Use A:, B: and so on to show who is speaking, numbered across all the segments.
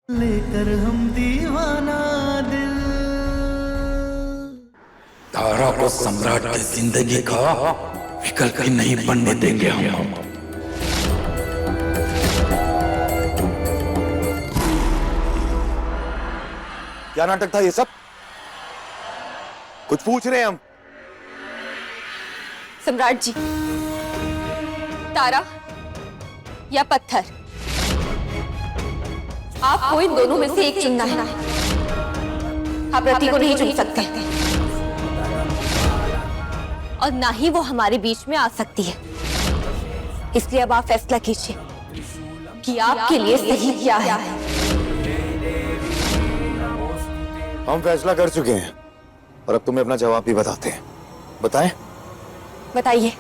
A: लेकर हम दीवाना दिल।
B: तारा को सम्राट की जिंदगी का विकल्प ही नहीं बनने देंगे हम।
C: क्या नाटक था ये सब? कुछ पूछ रहे हैं हम।
D: सम्राट जी, तारा या पत्थर, आपको इन दोनों में से एक चुनना है। आप रति को नहीं चुन सकते और ना ही वो हमारे बीच में आ सकती है। इसलिए अब आप फैसला कीजिए कि आपके लिए सही क्या है।
C: हम फैसला कर चुके हैं और अब तुम्हें अपना जवाब भी बताते हैं। बताएं?
D: बताइए।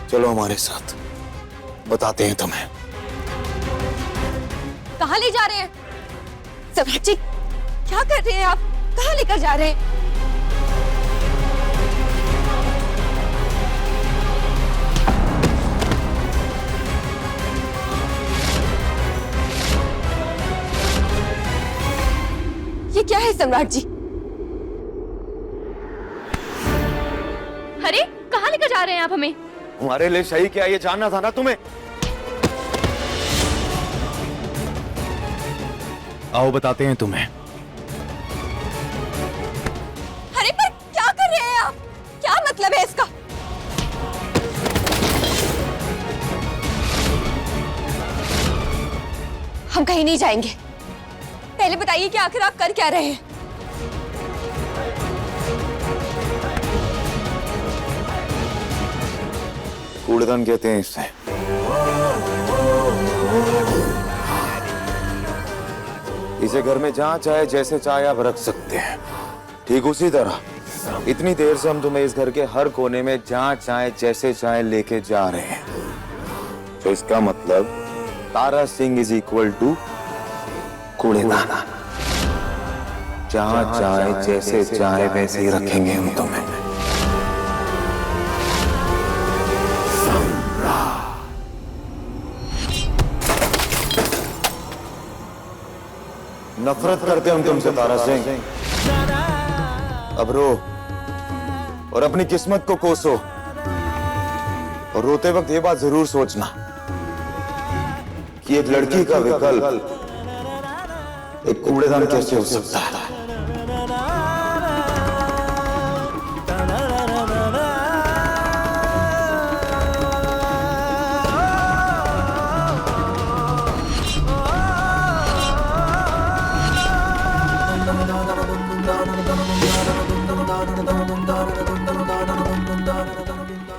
C: चलो हमारे साथ, बताते हैं तुम्हें।
D: कहाँ ले जा रहे हैं सम्राट जी? क्या कर रहे हैं आप? कहाँ लेकर जा रहे हैं? ये क्या है सम्राट जी? अरे कहाँ लेकर जा रहे हैं आप हमें?
C: हमारे लिए सही क्या है ये जानना था ना तुम्हें। आओ बताते हैं तुम्हें।
D: अरे पर क्या कर रहे हैं आप? क्या मतलब है इसका? हम कहीं नहीं जाएंगे। पहले बताइए कि आखिर आप कर क्या रहे हैं?
C: कूड़ेदान कहते हैं इसे। इसे घर में जहां चाहे जैसे चाहे आप रख सकते हैं। ठीक उसी तरह इतनी देर से हम तुम्हें इस घर के हर कोने में जहां चाहे जैसे चाहे लेके जा रहे हैं। तो इसका मतलब Tara Singh is equal to कूड़ेदान। जहां चाहे जैसे चाहे वैसे ही रखेंगे हम तुम्हें। नफरत करते हम तुमसे तारा सिंह। अब रो और अपनी किस्मत को कोसो, और रोते वक्त ये बात जरूर सोचना कि एक लड़की का विकल्प एक कूड़ेदान कैसे हो सकता है।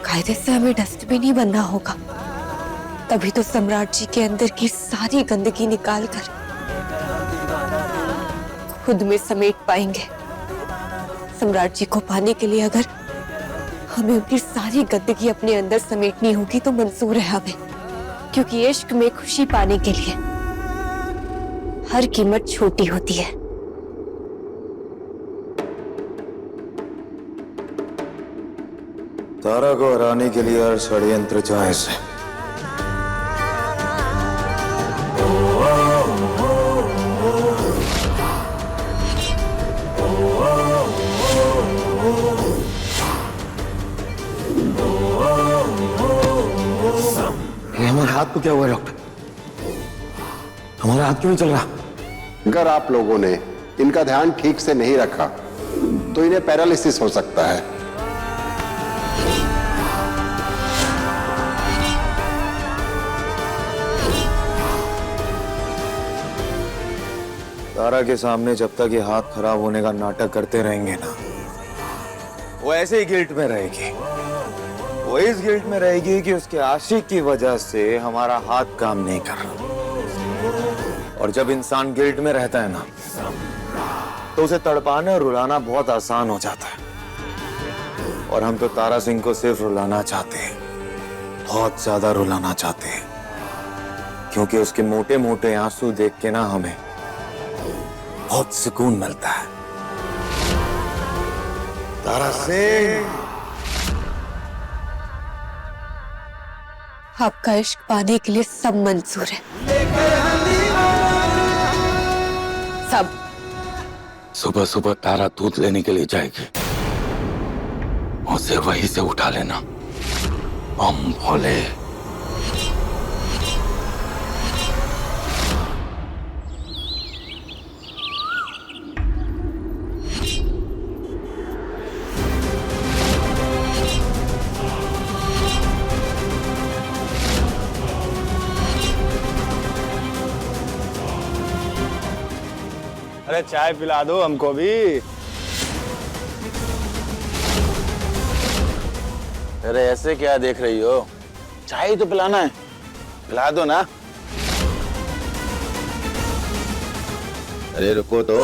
D: कायदे से हमें डस्टबिन ही बनना होगा, तभी तो सम्राट जी के अंदर की सारी गंदगी निकालकर खुद में समेट पाएंगे। सम्राट जी को पाने के लिए अगर हमें उनकी सारी गंदगी अपने अंदर समेटनी होगी तो मंजूर है हमें, क्योंकि इश्क में खुशी पाने के लिए हर कीमत छोटी होती है।
C: तारा को हराने के लिए हर षड्यंत्र जायज है।
B: हमारे हाथ को क्या हुआ डॉक्टर? हमारा हाथ क्यों नहीं चल रहा?
E: अगर आप लोगों ने इनका ध्यान ठीक से नहीं रखा तो इन्हें पैरालिसिस हो सकता है।
C: तारा के सामने जब तक ये हाथ खराब होने का नाटक करते रहेंगे ना, वो ऐसे ही गिल्ट में रहेगी। वो इस गिल्ट में रहेगी कि उसके आशिक की वजह से हमारा हाथ काम नहीं कर रहा। और जब इंसान गिल्ट में रहता है ना, तो उसे तड़पाना और रुलाना बहुत आसान हो जाता है। और हम तो तारा सिंह को सिर्फ रुलाना चाहते हैं, बहुत ज्यादा रुलाना चाहते हैं, क्योंकि उसके मोटे मोटे आंसू देख के ना हमें बहुत सुकून मिलता है। तारा सिंह,
D: आपका इश्क पाने के लिए सब मंजूर है, सब।
B: सुबह सुबह तारा दूध लेने के लिए जाएगी, उसे वहीं से उठा लेना। बम भोले।
F: अरे चाय पिला दो हमको भी। अरे ऐसे क्या देख रही हो, चाय ही तो पिलाना है, पिला दो ना। अरे रुको तो।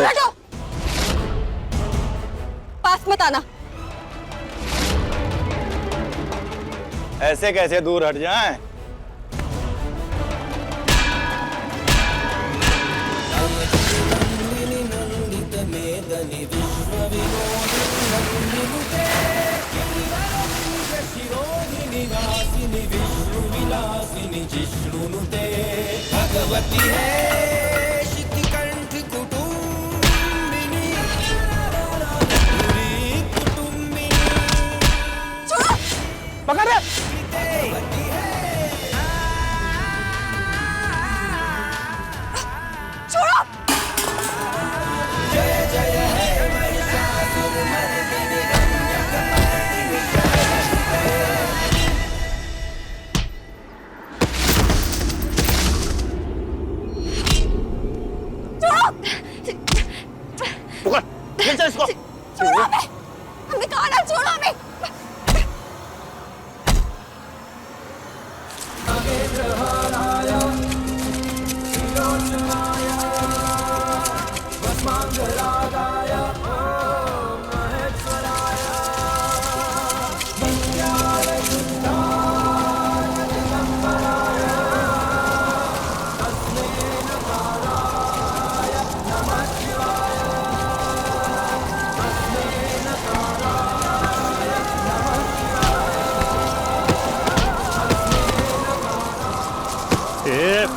D: पास मत आना।
F: ऐसे कैसे दूर हट जाएं?
A: भगवती है शिखकंठ कुटुंबिनी, कुटुंबिनी।
F: पकड़ रे।
A: जय जय है महिषासुरमर्दिनी
F: ले चल इसको।
D: छोड़ो हमें, हमें कहा ना, छोड़ो हमें।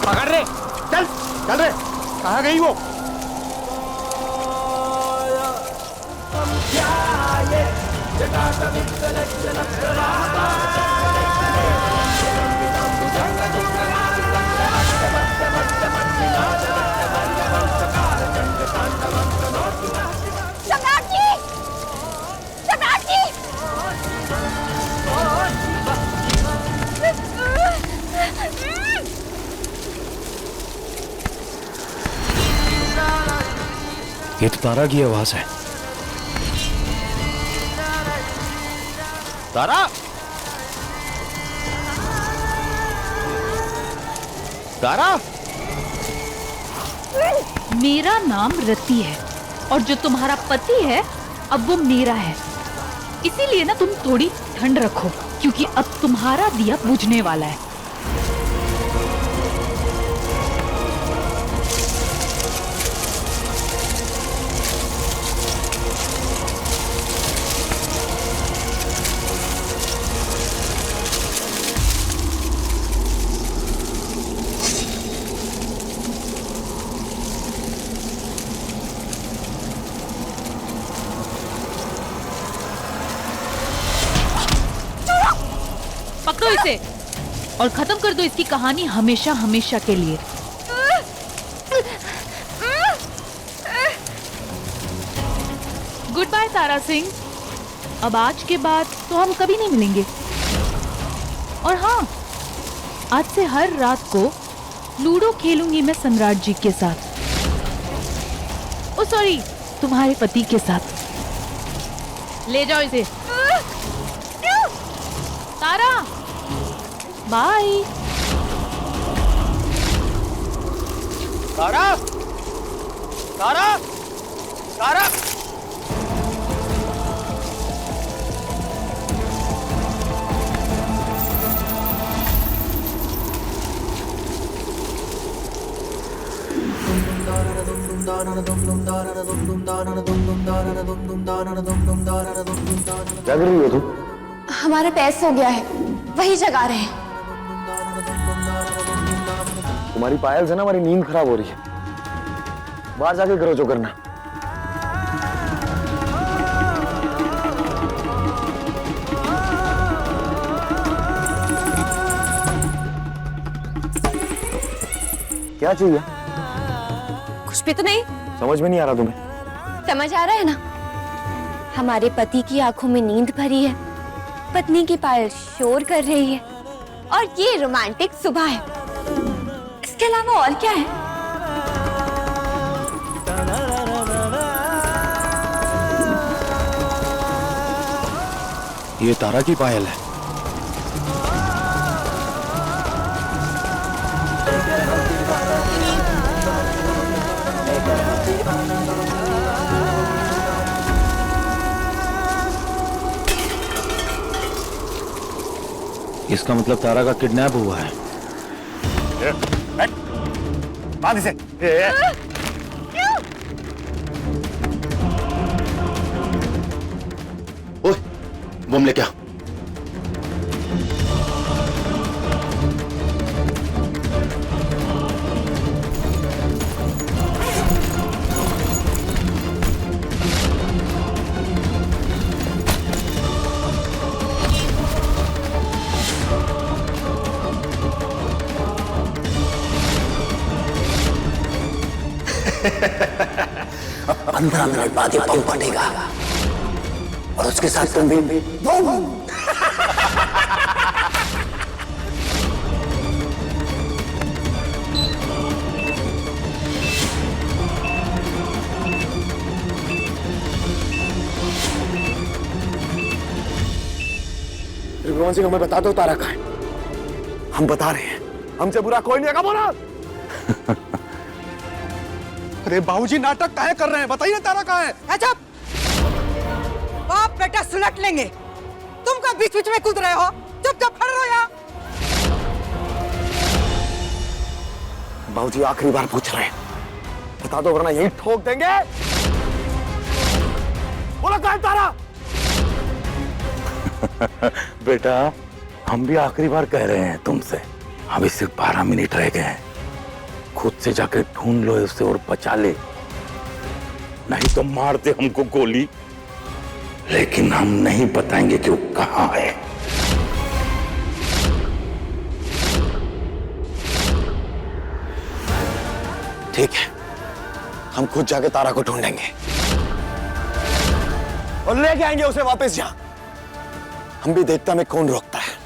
F: पकड़ रे, चल चल रे, कहाँ गई वो?
D: सम्राट जी, सम्राट जी।
G: ये तो तारा की आवाज है।
F: तारा, तारा।
H: मेरा नाम रति है और जो तुम्हारा पति है अब वो मेरा है। इसीलिए ना तुम थोड़ी ठंड रखो, क्योंकि अब तुम्हारा दिया बुझने वाला है। पकड़ो इसे और खत्म कर दो इसकी कहानी हमेशा हमेशा के लिए। गुड बाय तारा सिंह, अब आज के बाद तो हम कभी नहीं मिलेंगे। और हाँ, आज से हर रात को लूडो खेलूंगी मैं सम्राट जी के साथ। ओ सॉरी, तुम्हारे पति के साथ। ले जाओ इसे। तारा, बाय।
F: तारा, तारा, तारा।
C: जग रही हो तुम?
D: हमारा पैस हो गया है, वही जगा रहे हैं।
C: हमारी पायल से ना हमारी नींद खराब हो रही है। बाहर जाके करो जो करना। क्या चाहिए?
D: कुछ भी तो नहीं।
C: समझ में नहीं आ रहा तुम्हें?
D: समझ आ रहा है ना, हमारे पति की आंखों में नींद भरी है, पत्नी की पायल शोर कर रही है और ये रोमांटिक सुबह है। इसके अलावा और क्या है?
G: ये तारा की पायल है। इसका मतलब तारा का किडनैप हुआ है।
C: बांध इसे।
F: ओए, बम लेके आ।
B: अब 15 मिनट बाद ये बम फटेगा और उसके साथ तुम भी बम।
C: त्रिभुवन सिंह, हमें बता दो तारा कहाँ है। हम बता रहे हैं, हमसे बुरा कोई नहीं है। बोला।
I: अरे बाबूजी, नाटक काहे कर रहे हैं? बताइए तारा कहाँ है?
J: चुप! बाप बेटा सुलट लेंगे। तुम क्या बीच बीच में कूद रहे हो? चुपचाप खड़े रहो यहाँ।
C: बाबूजी आखिरी बार पूछ रहे हैं, बता दो वरना यही ठोक देंगे। बोला कहाँ है तारा?
B: बेटा, हम भी आखिरी बार कह रहे हैं तुमसे, अभी सिर्फ 12 मिनट रह गए हैं। खुद से जाकर ढूंढ लो उसे और बचा ले, नहीं तो मार दे हमको गोली, लेकिन हम नहीं बताएंगे कि वो कहाँ है।
C: ठीक है, हम खुद जाके तारा को ढूंढेंगे और लेके आएंगे उसे वापस यहाँ। हम भी देखते हैं हमें कौन रोकता है।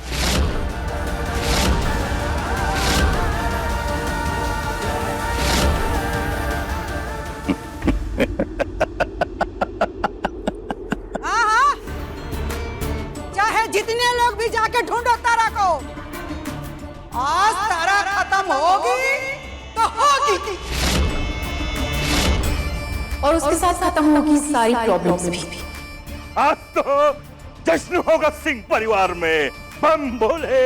J: हाँ, चाहे जितने लोग भी जाके ढूंढो तारा को, आज तारा खत्म होगी तो होगी,
H: और उसके साथ खत्म होगी सारी प्रॉब्लम्स भी।
B: आज तो जश्न होगा सिंह परिवार में। बम बोले।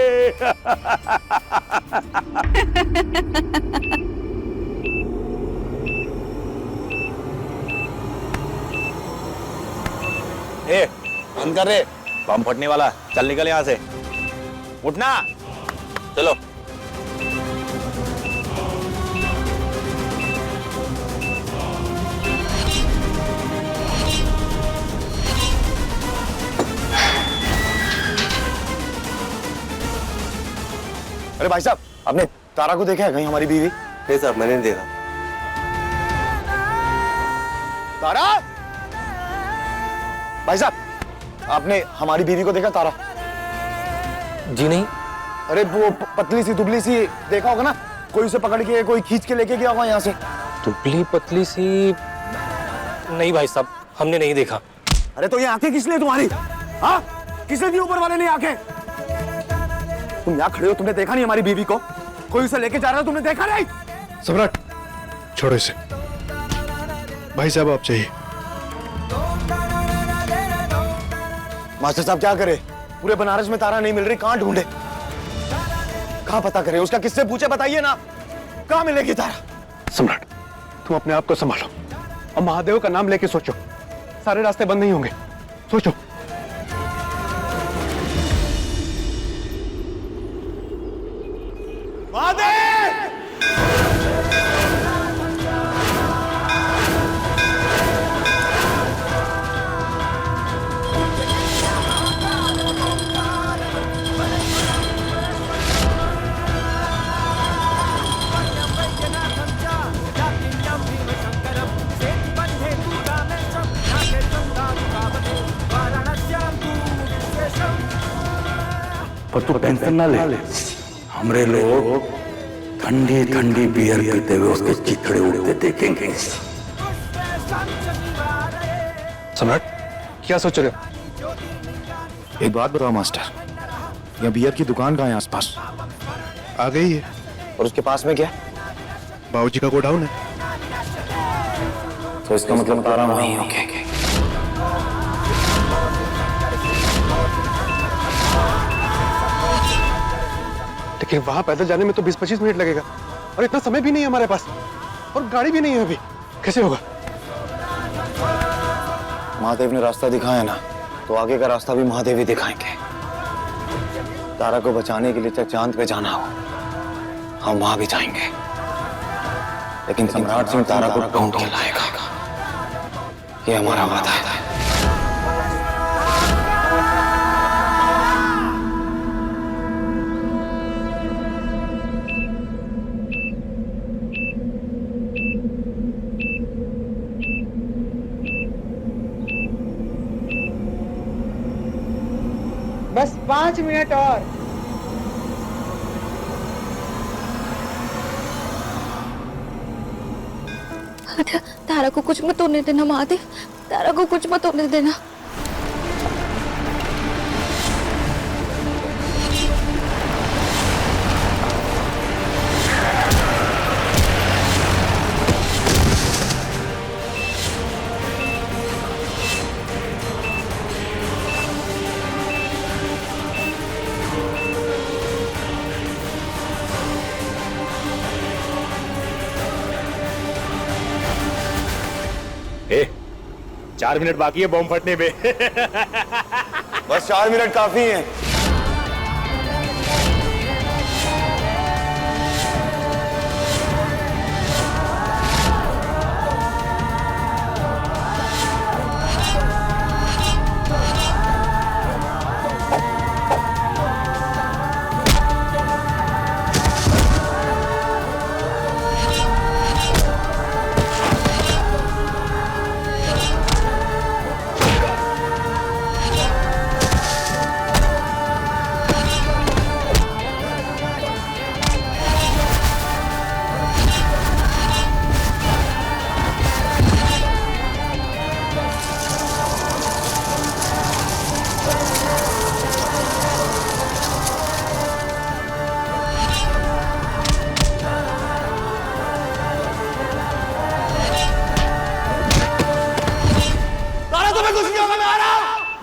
F: ए, बंद कर रे, बम फटने वाला। चल निकल यहाँ से, उठना, चलो।
C: अरे भाई साहब, आपने तारा को देखा है कहीं? हमारी बीवी?
I: नहीं साहब, मैंने नहीं देखा।
C: तारा? भाई साहब, आपने हमारी बीवी को देखा? तारा?
G: जी नहीं।
C: अरे वो पतली सी दुबली सी देखा होगा ना, कोई उसे पकड़ के कोई खींच के लेके गया होगा यहाँ से।
G: दुबली पतली सी? नहीं भाई साहब, हमने नहीं देखा।
C: अरे तो ये आंखें किस लिए तुम्हारी? हाँ, किसने दी ऊपर वाले ने आंखें? तुम यहाँ खड़े हो, तुमने देखा नहीं हमारी बीवी को? कोई उसे लेके जा रहा है, तुमने देखा नहीं?
I: सम्राट, छोड़ो इसे। भाई साहब, आप चाहिए।
C: मास्टर साहब क्या करे? पूरे बनारस में तारा नहीं मिल रही, कहाँ ढूंढे, कहाँ पता करे? उसका किससे पूछे, बताइए ना, कहाँ मिलेगी तारा?
I: सम्राट, तुम अपने आप को संभालो और महादेव का नाम लेके सोचो। सारे रास्ते बंद नहीं होंगे, सोचो।
C: महादेव!
B: पर तू टेंशन ना ले, हमरे लोग ठंडी ठंडी बियर पीते हुए उसके चिथड़े उड़ते देखेंगे।
I: सम्राट, क्या सोच रहे हो?
C: एक बात बताओ मास्टर, यहाँ बियर की दुकान कहाँ है आसपास?
I: आ गई है।
C: और उसके पास में क्या?
I: बाबूजी का गोडाउन है।
C: तो इसका मतलब तारा वहीं होंगे।
I: लेकिन वहां पैदल जाने में तो 20-25 मिनट लगेगा, और इतना समय भी नहीं है हमारे पास, और गाड़ी भी नहीं है अभी। कैसे होगा?
C: महादेव ने रास्ता दिखाया ना, तो आगे का रास्ता भी महादेव ही दिखाएंगे। तारा को बचाने के लिए चाहे चांद पे जाना हो, हम वहां भी जाएंगे, लेकिन सम्राट सिंह तारा को ढूंढ के लाएगा। ये हमारा वादा है।
J: बस 5 मिनट और।
D: तारा को कुछ मत होने देना महादेव, तारा को कुछ मत होने देना।
F: ए, 4 मिनट बाकी है बम फटने पे।
C: बस 4 मिनट काफी है।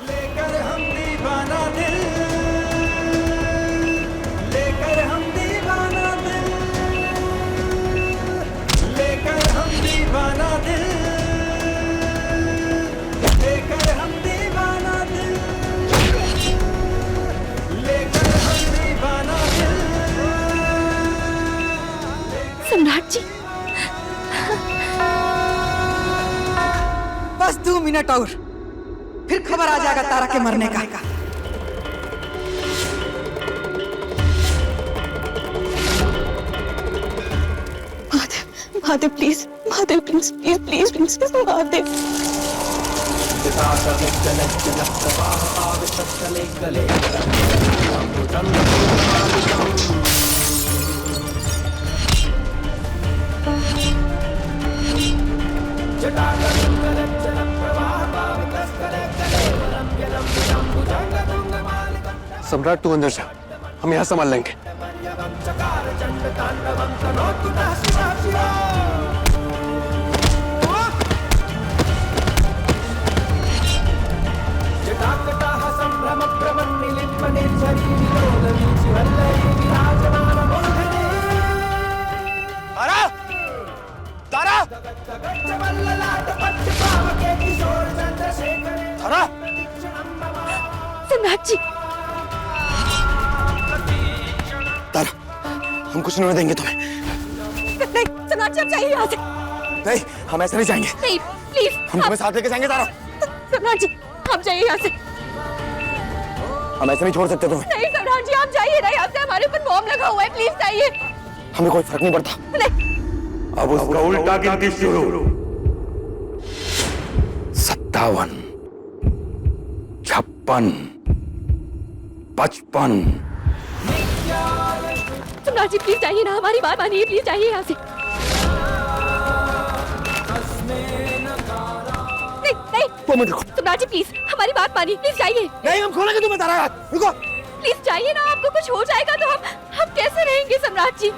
A: लेकर हम दीवाना दिल, लेकर हम दीवाना दिल, लेकर हम दीवाना दिल, लेकर हम दीवाना दिल, लेकर हम दीवाना दिल।
D: सम्राट जी,
J: बस 2 मिनट और, फिर खबर आ जाएगा तारा के मरने का।
D: Mahadev, Mahadev please, Mahadev please please please please Mahadev.
I: सम्राट तू अंदर जा, हम यहाँ संभाल लेंगे।
C: तारा! तारा! तारा!
D: सम्राट जी,
C: तारा, हम कुछ नहीं होने देंगे तुम्हें।
D: नहीं सम्राट जी, आप जाइए यहाँ से।
C: नहीं, हम ऐसे नहीं जाएंगे।
D: नहीं प्लीज,
C: हम तुम्हें साथ लेके जाएंगे तारा।
D: सम्राट जी आप जाइए यहाँ से।
C: हम ऐसे नहीं छोड़ सकते तुम्हें।
D: नहीं सम्राट जी, आप जाइए ना यहाँ से, हमारे ऊपर बॉम्ब लगा हुआ है, प्लीज जाइए।
C: हमें कोई फर्क नहीं पड़ता।
D: नहीं,
B: अब उसका उल्टा गिनती शुरू। 57, 56, 55,
D: सम्राट जी प्लीज जाइए ना, हमारी बात मानिए, प्लीज जाइए यहाँ से। नहीं सम्राट जी प्लीज हमारी बात मानिए, प्लीज जाइए।
F: नहीं, हम खोलेंगे तुम्हें तारा, रुको।
D: प्लीज जाइए ना, आपको कुछ हो जाएगा तो हम कैसे रहेंगे सम्राट जी?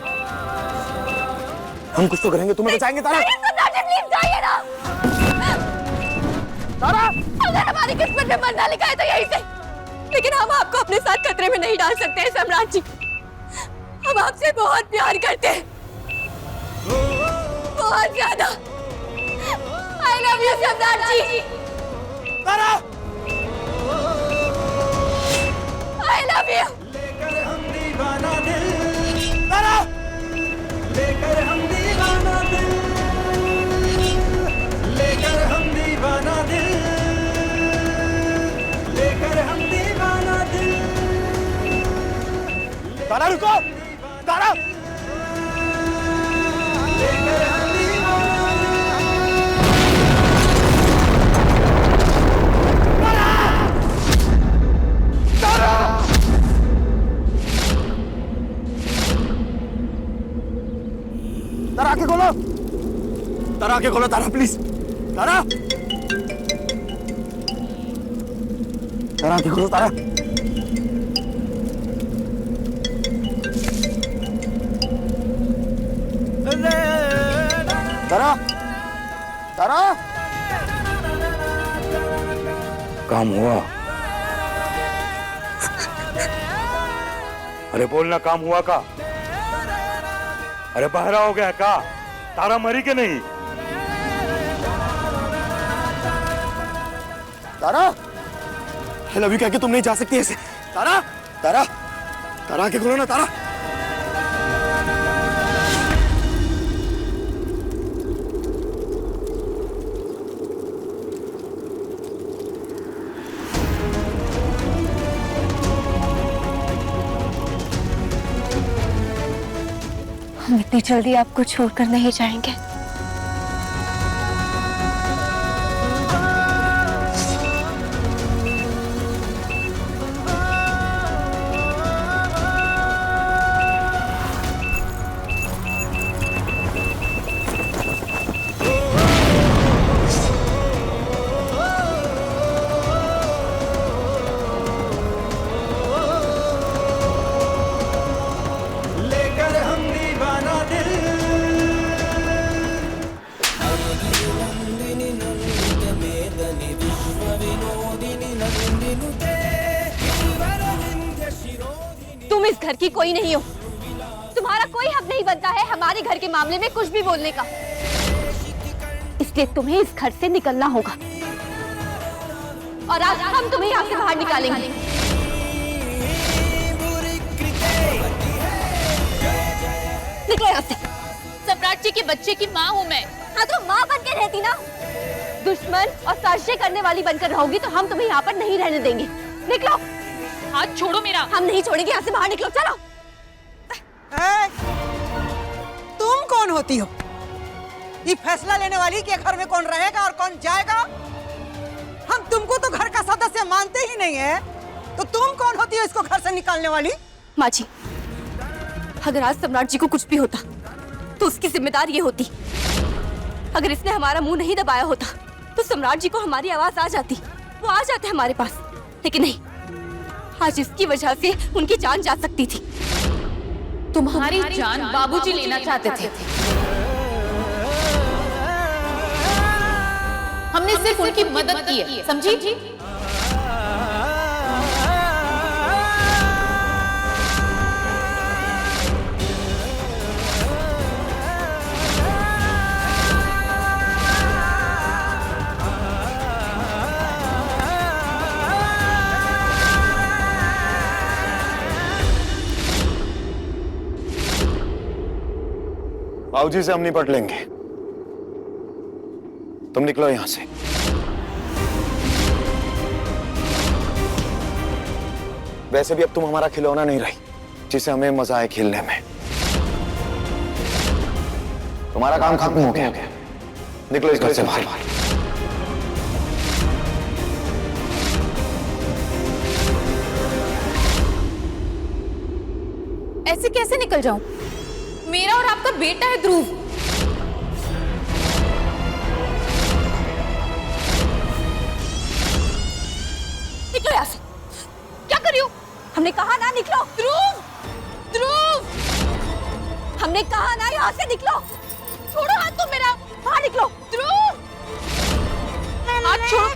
F: हम कुछ तो करेंगे, तुम्हें बचाएंगे तारा।
D: सम्राट जी प्लीज जाइए ना।
F: तारा,
D: अगर हमारी किस्मत में मरना लिखा है तो यही से, लेकिन हम आपको अपने साथ खतरे में नहीं डाल सकते हैं सम्राट जी। हम आपसे बहुत प्यार करते हैं, बहुत ज्यादा। I love you सम्राट जी।
F: तारा,
D: I love you।
A: लेकर हम दीवाना दिल,
F: तारा,
A: लेकर हम दीवाना दिल, लेकर हम दीवाना दिल, लेकर हम दीवाना दिल।
F: तारा रुको, तारा।
A: लेकर हम दीवाना
F: तारा आके खोलो, तारा आके खोलो, तारा प्लीज, तारा, तारा आके खोलो, तारा। तारा, तारा,
B: काम हुआ? अरे बोलना, काम हुआ का? अरे बहरा हो गया का? तारा मरी के नहीं?
F: तारा, I love you कह के तुम नहीं जा सकती ऐसे। तारा, तारा, तारा आके खोलो ना, तारा।
D: हम इतनी जल्दी आपको छोड़कर नहीं जाएंगे।
A: लेकर हम दीवाना दिल।
D: तुम इस घर की कोई नहीं हो, तुम्हारा कोई हक नहीं बनता है हमारे घर के मामले में कुछ भी बोलने का। इसलिए तुम्हें इस घर से निकलना होगा और आज हम तुम्हें यहाँ से बाहर निकालेंगे। निकलो यहाँ से।
H: सम्राट जी के बच्चे की माँ हूँ मैं।
D: हाँ तो माँ बन के रहती ना, दुश्मन और साजिशें करने वाली बनकर रहोगी तो हम तुम्हें यहाँ पर नहीं रहने देंगे। निकलो।
H: हाथ छोड़ो मेरा।
D: हम नहीं छोड़ेंगे, यहाँ से बाहर निकलो, चलो।
J: तुम कौन होती हो ये फैसला लेने वाली कि घर में कौन रहेगा और कौन जाएगा? हम तुमको तो घर का सदस्य मानते ही नहीं है, तो तुम कौन होती हो इसको घर से निकालने वाली?
D: माँ जी, अगर आज सम्राट जी को कुछ भी होता तो उसकी जिम्मेदारी ये होती। अगर इसने हमारा मुंह नहीं दबाया होता तो सम्राट जी को हमारी आवाज आ जाती, वो आ जाते हमारे पास। लेकिन नहीं, आज इसकी वजह से उनकी जान जा सकती थी।
H: तुम्हारी जान बाबूजी लेना चाहते थे। हमने सिर्फ उनकी मदद की है, समझी?
C: बाबूजी से हम निपट लेंगे, तुम निकलो यहां से। वैसे भी अब तुम हमारा खिलौना नहीं रही जिसे हमें मजा आए खेलने में। तुम्हारा काम खत्म हो गया, निकलो इस घर से बाहर।
D: ऐसे कैसे निकल जाऊं? मेरा और आपका बेटा है ध्रुव। निकलो यहाँ से। क्या कर रही हो? हमने कहा ना निकलो। ध्रुव, ध्रुव, हमने कहा ना यहाँ से निकलो। छोड़ो हाथ तुम मेरा, बाहर निकलो। ध्रुव, हाथ छोड़ो।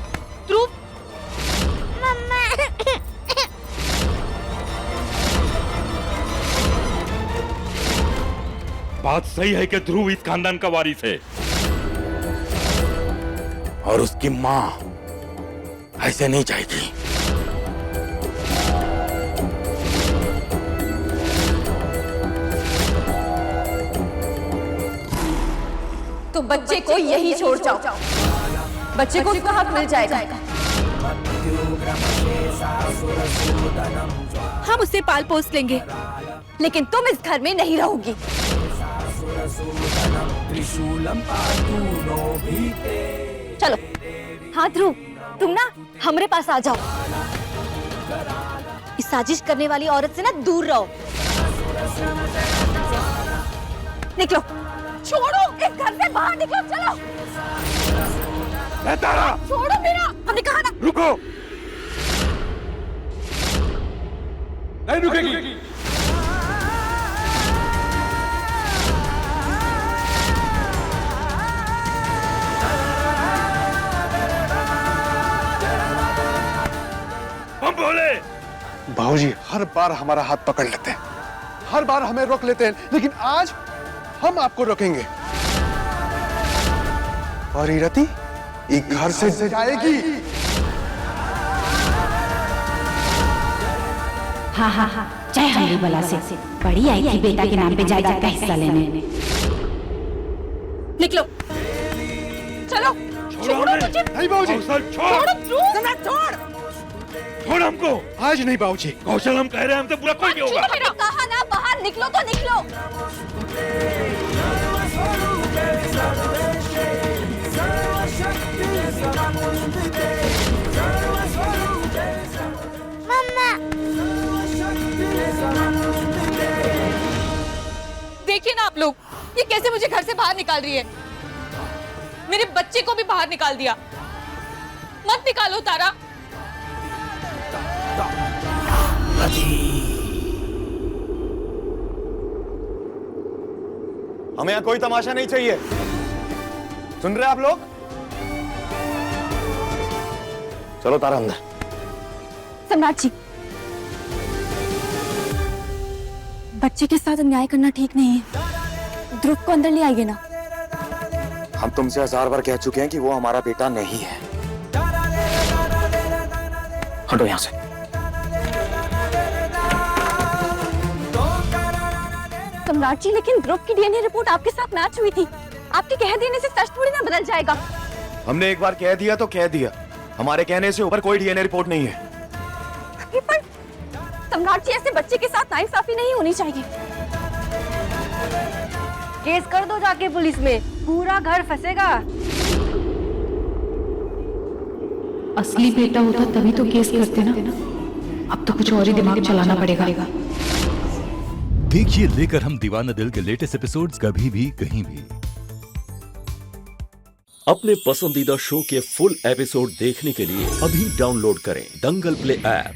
D: ध्रुव,
B: बात सही है कि ध्रुव इस खानदान का वारिस है और उसकी मां ऐसे नहीं जाएगी।
D: तो बच्चे को यही छोड़ जाओ। बच्चे को उसका हक मिल जाएगा। हम उसे पाल पोस लेंगे, लेकिन तुम इस घर में नहीं रहोगी। चलो। हाँ ध्रुव, तुम ना हमारे पास आ जाओ। इस साजिश करने वाली औरत से ना दूर रहो। निकलो। छोड़ो, इस घर से बाहर निकलो। चलो।
B: तारा,
D: छोड़ो मेरा, हमने कहा ना।
B: रुको। नहीं रुकेगी। हम बोले।
I: बाबूजी हर बार हमारा हाथ पकड़ लेते हैं, हर बार हमें रोक लेते हैं, लेकिन आज हम आपको रोकेंगे। और इरती इस घर से जाएगी।
H: हाँ हाँ हाँ, जय हल्दी बला से बड़ी आई थी बेटा के नाम पे जायदाद का हिस्सा लेने।
D: निकलो। चलो। छोड़ो मुझे।
I: नहीं बाबूजी।
D: छोड़
B: हमको।
I: आज नहीं बाबूजी।
B: कौशल, हम कह रहे हैं हमसे पूरा कोई नहीं होगा।
D: मैंने कहा ना बाहर निकलो तो निकलो। देखिए ना आप लोग, ये कैसे मुझे घर से बाहर निकाल रही है। मेरे बच्चे को भी बाहर निकाल दिया। मत निकालो तारा।
C: हमें यहाँ कोई तमाशा नहीं चाहिए। सुन रहे आप लोग? चलो तारा अंदर।
D: सम्राट जी, बच्चे के साथ अन्याय करना ठीक नहीं है। ध्रुव को अंदर ले आइए ना।
C: हम तुमसे 1000 बार कह चुके हैं कि वो हमारा बेटा नहीं है। हटो यहाँ से।
D: सम्राट जी, लेकिन ध्रुव की डीएनए रिपोर्ट आपके साथ मैच हुई थी। आपके कह देने से सच थोड़ी ना बदल जाएगा।
C: हमने एक बार कह दिया तो कह दिया। हमारे कहने से ऊपर कोई डीएनए रिपोर्ट नहीं है।
D: पर सम्राट जी, ऐसे बच्चे के साथ नाइंसाफी नहीं होनी चाहिए। केस कर दो जाके पुलिस में, पूरा घर फंसेगा।
H: असली बेटा होता तभी तो केस करते ना। अब तो कुछ और ही दिमाग चलाना पड़ेगा।
K: देखिए लेकर हम दीवाना दिल के लेटेस्ट एपिसोड्स कभी भी कहीं भी।
L: अपने पसंदीदा शो के फुल एपिसोड देखने के लिए अभी डाउनलोड करें दंगल प्ले ऐप।